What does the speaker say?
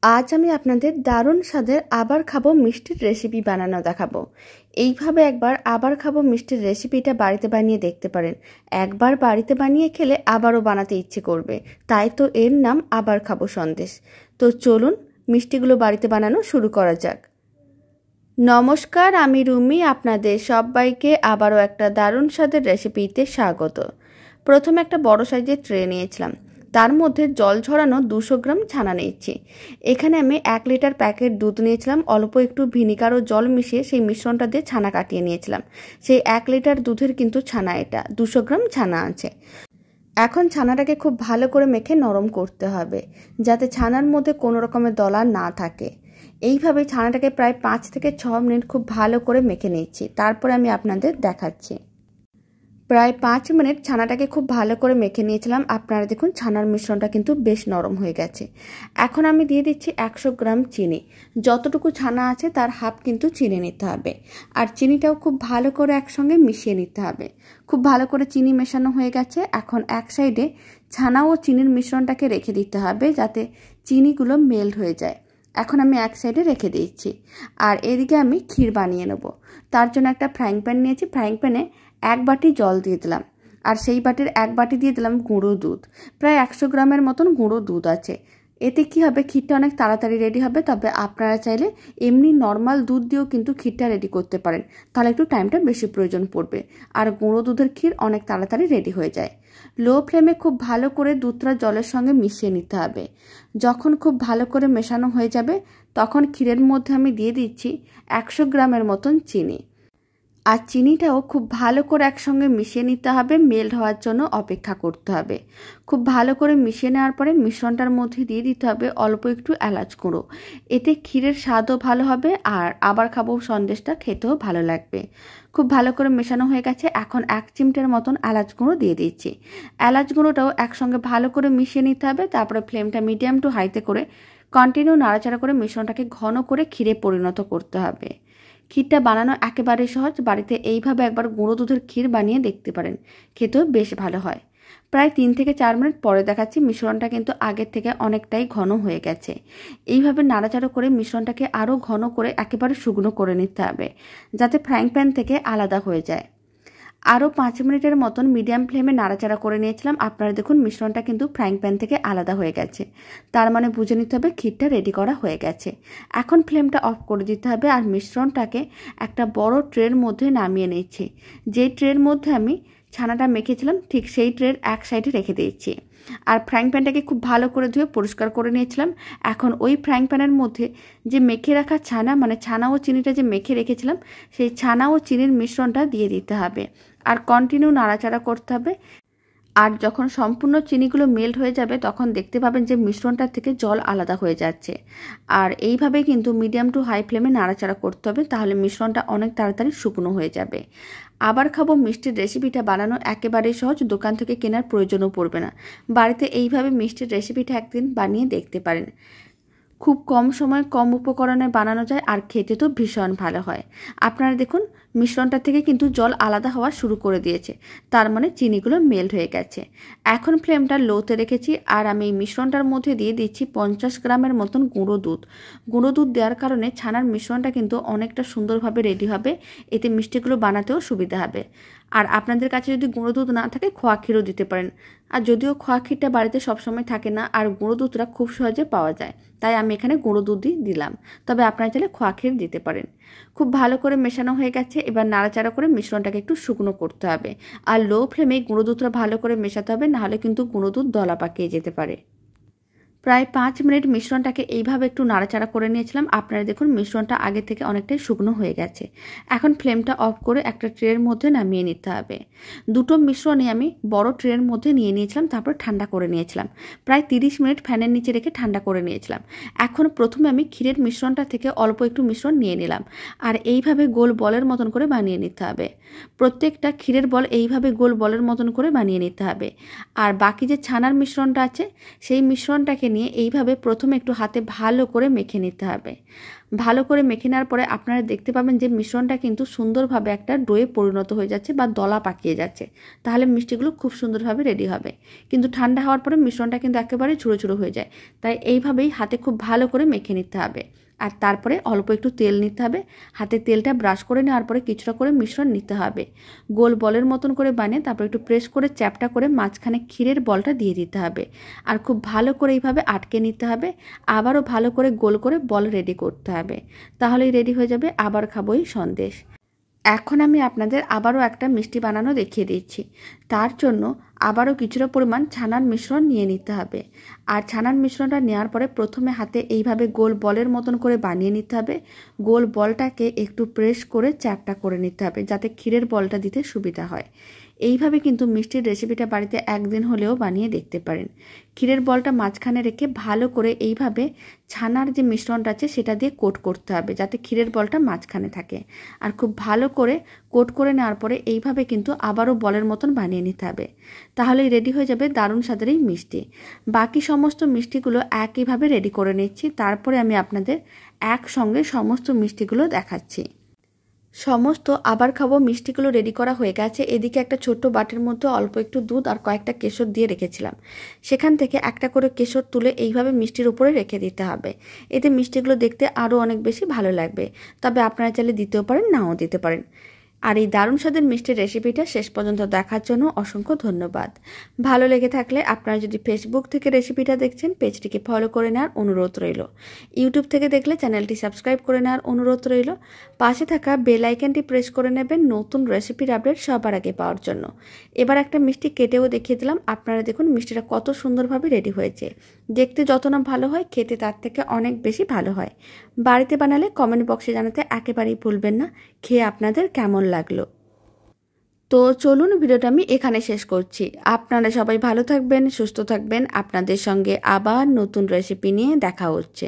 আজ আমি আপনাদের দারুণ স্বাদের আবার খাবো মিষ্টির রেসিপি বানানো দেখাবো। এইভাবে একবার আবার খাবো মিষ্টির রেসিপিটা বাড়িতে বানিয়ে দেখতে পারেন। একবার বাড়িতে বানিয়ে খেলে আবারও বানাতে ইচ্ছে করবে, তাই তো এর নাম আবার খাবো সন্দেশ। তো চলুন মিষ্টিগুলো বাড়িতে বানানো শুরু করা যাক। নমস্কার, আমি রুমি, আপনাদের সবাইকে আবারও একটা দারুণ স্বাদের রেসিপিতে স্বাগত। প্রথমে একটা বড় সাইজের ট্রে নিয়েছিলাম, তার মধ্যে জল ঝরানো 200 গ্রাম ছানা নিয়েছি। এখানে আমি 1 লিটার প্যাকেট দুধ নিয়েছিলাম, অল্প একটু ভিনিগার ও জল মিশিয়ে সেই মিশ্রণটা দিয়ে ছানা কাটিয়ে নিয়েছিলাম। সেই 1 লিটার দুধের কিন্তু ছানা, এটা 200 গ্রাম ছানা আছে। এখন ছানাটাকে খুব ভালো করে মেখে নরম করতে হবে, যাতে ছানার মধ্যে কোনো রকমের দলা না থাকে। এইভাবে ছানাটাকে প্রায় 5 থেকে 6 মিনিট খুব ভালো করে মেখে নিচ্ছি, তারপরে আমি আপনাদের দেখাচ্ছি। প্রায় 5 মিনিট ছানাটাকে খুব ভালো করে মেখে নিয়েছিলাম। আপনারা দেখুন ছানার মিশ্রণটা কিন্তু বেশ নরম হয়ে গেছে। এখন আমি দিয়ে দিচ্ছি 100 গ্রাম চিনি। যতটুকু ছানা আছে তার হাফ কিন্তু চিনি নিতে হবে, আর চিনিটাও খুব ভালো করে একসঙ্গে মিশিয়ে নিতে হবে। খুব ভালো করে চিনি মেশানো হয়ে গেছে। এখন এক সাইডে ছানা ও চিনির মিশ্রণটাকে রেখে দিতে হবে, যাতে চিনিগুলো মেল্ট হয়ে যায়। এখন আমি এক সাইডে রেখে দিচ্ছি, আর এদিকে আমি ক্ষীর বানিয়ে নেব। তার জন্য একটা ফ্রাইং প্যান নিয়েছি। ফ্রাইং প্যানে 1 বাটি জল দিয়ে দিলাম, আর সেই বাটির 1 বাটি দিয়ে দিলাম গুঁড়ো দুধ। প্রায় 100 গ্রামের মতন গুঁড়ো দুধ আছে। এতে কি হবে, ক্ষীরটা অনেক তাড়াতাড়ি রেডি হবে। তবে আপনারা চাইলে এমনি নর্মাল দুধ দিয়েও কিন্তু ক্ষীরটা রেডি করতে পারেন, তাহলে একটু টাইমটা বেশি প্রয়োজন পড়বে। আর গুঁড়ো দুধের ক্ষীর অনেক তাড়াতাড়ি রেডি হয়ে যায়। লো ফ্লেমে খুব ভালো করে দুধটা জলের সঙ্গে মিশিয়ে নিতে হবে। যখন খুব ভালো করে মেশানো হয়ে যাবে, তখন ক্ষীরের মধ্যে আমি দিয়ে দিচ্ছি 100 গ্রামের মতন চিনি। আর চিনিটাও খুব ভালো করে একসঙ্গে মিশিয়ে নিতে হবে। মেল্ট হওয়ার জন্য অপেক্ষা করতে হবে। খুব ভালো করে মিশিয়ে নেওয়ার পরে মিশ্রণটার মধ্যে দিয়ে দিতে হবে অল্প একটু এলাচ গুঁড়ো। এতে ক্ষীরের স্বাদও ভালো হবে, আর আবার খাবো সন্দেশটা খেতেও ভালো লাগবে। খুব ভালো করে মেশানো হয়ে গেছে। এখন 1 চিমটের মতন এলাচ গুঁড়ো দিয়ে দিচ্ছি। এলাচ গুঁড়োটাও একসঙ্গে ভালো করে মিশিয়ে নিতে হবে। তারপরে ফ্লেমটা মিডিয়াম টু হাইতে করে কন্টিনিউ নাড়াচাড়া করে মিশ্রণটাকে ঘন করে ক্ষীরে পরিণত করতে হবে। ক্ষীরটা বানানো একেবারে সহজ। বাড়িতে এইভাবে একবার গুঁড়ো দুধের ক্ষীর বানিয়ে দেখতে পারেন, খেতেও বেশ ভালো হয়। প্রায় 3 থেকে 4 মিনিট পরে দেখাচ্ছি, মিশ্রণটা কিন্তু আগের থেকে অনেকটাই ঘন হয়ে গেছে। এইভাবে নাড়াচাড়া করে মিশ্রণটাকে আরও ঘন করে একেবারে শুকনো করে নিতে হবে, যাতে ফ্রাইং প্যান থেকে আলাদা হয়ে যায়। আরও 5 মিনিটের মতন মিডিয়াম ফ্লেমে নাড়াচাড়া করে নিয়েছিলাম। আপনারা দেখুন মিশ্রণটা কিন্তু ফ্রাইং প্যান থেকে আলাদা হয়ে গেছে, তার মানে বুঝে নিতে হবে ক্ষীরটা রেডি করা হয়ে গেছে। এখন ফ্লেমটা অফ করে দিতে হবে, আর মিশ্রণটাকে একটা বড় ট্রের মধ্যে নামিয়ে নিচ্ছি। যেই ট্রের মধ্যে আমি ছানাটা মেখেছিলাম ঠিক সেই ট্রের এক সাইডে রেখে দিয়েছি। আর ফ্রাইং প্যানটাকে খুব ভালো করে ধুয়ে পরিষ্কার করে নিয়েছিলাম। এখন ওই ফ্রাইং প্যানের মধ্যে যে মেখে রাখা ছানা, মানে ছানা ও চিনিটা যে মেখে রেখেছিলাম, সেই ছানা ও চিনির মিশ্রণটা দিয়ে দিতে হবে, আর কন্টিনিউ নাড়াচাড়া করতে হবে। আর যখন সম্পূর্ণ চিনিগুলো মেল্ট হয়ে যাবে, তখন দেখতে পাবেন যে মিশ্রণটা থেকে জল আলাদা হয়ে যাচ্ছে। আর এইভাবে কিন্তু মিডিয়াম টু হাই ফ্লেমে নাড়াচাড়া করতে হবে, তাহলে মিশ্রণটা অনেক তাড়াতাড়ি শুকনো হয়ে যাবে। আবার খাবো মিষ্টির রেসিপিটা বানানো একেবারেই সহজ, দোকান থেকে কেনার প্রয়োজনও পড়বে না। বাড়িতে এইভাবে মিষ্টির রেসিপিটা একদিন বানিয়ে দেখতে পারেন। খুব কম সময় কম উপকরণে বানানো যায়, আর খেতে তো ভীষণ ভালো হয়। আপনারা দেখুন মিশ্রণটা থেকে কিন্তু জল আলাদা হওয়া শুরু করে দিয়েছে, তার মানে চিনিগুলো মেল্ট হয়ে গেছে। এখন ফ্লেমটা লোতে রেখেছি, আর আমি এই মিশ্রণটার মধ্যে দিয়ে দিচ্ছি 50 গ্রামের মতন গুঁড়ো দুধ। গুঁড়ো দুধ দেওয়ার কারণে ছানার মিশ্রণটা কিন্তু অনেকটা সুন্দরভাবে রেডি হবে, এতে মিষ্টিগুলো বানাতেও সুবিধা হবে। আর আপনাদের কাছে যদি গুঁড়ো দুধ না থাকে, খোয়া ক্ষীরও দিতে পারেন। আর যদিও খোয়া ক্ষীরটা বাড়িতে সবসময় থাকে না, আর গুঁড়ো দুধটা খুব সহজে পাওয়া যায়, তাই আমি এখানে গুঁড়ো দুধই দিলাম। তবে আপনারা চাইলে খোয়া ক্ষীর দিতে পারেন। খুব ভালো করে মেশানো হয়ে গেছে। এবার নাড়াচাড়া করে মিশ্রণটাকে একটু শুকনো করতে হবে, আর লো ফ্লেমে গুঁড়ো দুধটা ভালো করে মেশাতে হবে, নাহলে কিন্তু গুঁড়ো দুধ দলা পাকিয়ে যেতে পারে। প্রায় 5 মিনিট মিশ্রণটাকে এইভাবে একটু নাড়াচাড়া করে নিয়েছিলাম। আপনারা দেখুন মিশ্রণটা আগে থেকে অনেকটাই শুকনো হয়ে গেছে। এখন ফ্লেমটা অফ করে একটা ট্রের মধ্যে নামিয়ে নিতে হবে। দুটো মিশ্রণই আমি বড় ট্রের মধ্যে নিয়ে নিয়েছিলাম, তারপর ঠান্ডা করে নিয়েছিলাম। প্রায় 30 মিনিট ফ্যানের নিচে রেখে ঠান্ডা করে নিয়েছিলাম। এখন প্রথমে আমি ক্ষীরের মিশ্রণটা থেকে অল্প একটু মিশ্রণ নিয়ে নিলাম, আর এইভাবে গোল বলের মতন করে বানিয়ে নিতে হবে। প্রত্যেকটা ক্ষীরের বল এইভাবে গোল বলের মতন করে বানিয়ে নিতে হবে। আর বাকি যে ছানার মিশ্রণটা আছে, সেই মিশ্রণটাকে নিয়ে এইভাবে প্রথমে একটু হাতে ভালো করে মেখে নিতে হবে। ভালো করে মেখে নেওয়ার পরে আপনারা দেখতে পাবেন যে মিশ্রণটা কিন্তু সুন্দরভাবে একটা ডোয়ে পরিণত হয়ে যাচ্ছে বা দলা পাকিয়ে যাচ্ছে। তাহলে মিষ্টিগুলো খুব সুন্দরভাবে রেডি হবে। কিন্তু ঠান্ডা হওয়ার পরে মিশ্রণটা কিন্তু একেবারে ঝুড়ো ঝুড়ো হয়ে যায়। তাই এইভাবেই হাতে খুব ভালো করে মেখে নিতে হবে। আর তারপরে অল্প একটু তেল নিতে হবে। হাতে তেলটা ব্রাশ করে নেওয়ার পরে কিছুটা করে মিশ্রণ নিতে হবে। গোল বলের মতন করে বানিয়ে তারপর একটু প্রেস করে চ্যাপটা করে মাঝখানে ক্ষীরের বলটা দিয়ে দিতে হবে। আর খুব ভালো করে এইভাবে আটকে নিতে হবে। আবারও ভালো করে গোল করে বল রেডি করতে হবে। তাহলেই রেডি হয়ে যাবে আবার খাবোই সন্দেশ। এখন আমি আপনাদের আবারও একটা মিষ্টি বানানো দেখিয়ে দিচ্ছি। তার জন্য আবারও কিছুটা পরিমাণ ছানার মিশ্রণ নিয়ে নিতে হবে। আর ছানার মিশ্রণটা নেওয়ার পরে প্রথমে হাতে এইভাবে গোল বলের মতন করে বানিয়ে নিতে হবে। গোল বলটাকে একটু প্রেস করে চ্যাপটা করে নিতে হবে যাতে ক্ষীরের বলটা দিতে সুবিধা হয়। এইভাবে কিন্তু মিষ্টির রেসিপিটা বাড়িতে একদিন হলেও বানিয়ে দেখতে পারেন। ক্ষীরের বলটা মাঝখানে রেখে ভালো করে এইভাবে ছানার যে মিশ্রণটা আছে সেটা দিয়ে কোট করতে হবে যাতে ক্ষীরের বলটা মাঝখানে থাকে। আর খুব ভালো করে কোট করে নেওয়ার পরে এইভাবে কিন্তু আবারও বলের মতন বানিয়ে নিতে হবে। তাহলেই রেডি হয়ে যাবে দারুণ স্বাদের এই মিষ্টি। বাকি সমস্ত মিষ্টিগুলো একইভাবে রেডি করে নিচ্ছি। তারপরে আমি আপনাদের একসঙ্গে সমস্ত মিষ্টিগুলো দেখাচ্ছি। সমস্ত আবার খাবো মিষ্টিগুলো রেডি করা হয়ে গেছে। এদিকে একটা ছোট্ট বাটির মধ্যে অল্প একটু দুধ আর কয়েকটা কেশর দিয়ে রেখেছিলাম। সেখান থেকে একটা করে কেশর তুলে এইভাবে মিষ্টির উপরে রেখে দিতে হবে। এতে মিষ্টিগুলো দেখতে আরও অনেক বেশি ভালো লাগবে। তবে আপনারা চাইলে দিতেও পারেন, নাও দিতে পারেন। আর এই দারুণ স্বাদের মিষ্টির রেসিপিটা শেষ পর্যন্ত দেখার জন্য অসংখ্য ধন্যবাদ। ভালো লেগে থাকলে আপনারা যদি ফেসবুক থেকে রেসিপিটা দেখছেন পেজটিকে ফলো করে নেওয়ার অনুরোধ রইল। ইউটিউব থেকে দেখলে চ্যানেলটি সাবস্ক্রাইব করে নেওয়ার অনুরোধ রইল। পাশে থাকা বেল আইকনটি প্রেস করে নেবেন নতুন রেসিপির আপডেট সবার আগে পাওয়ার জন্য। এবার একটা মিষ্টি কেটেও দেখিয়ে দিলাম। আপনারা দেখুন মিষ্টিটা কত সুন্দরভাবে রেডি হয়েছে। দেখতে যত না ভালো হয় খেতে তার থেকে অনেক বেশি ভালো হয়। বাড়িতে বানালে কমেন্ট বক্সে জানাতে একেবারেই ভুলবেন না খেয়ে আপনাদের কেমন লাগলো। তো চলুন ভিডিওটা আমি এখানে শেষ করছি। আপনারা সবাই ভালো থাকবেন, সুস্থ থাকবেন। আপনাদের সঙ্গে আবার নতুন রেসিপি নিয়ে দেখা হচ্ছে।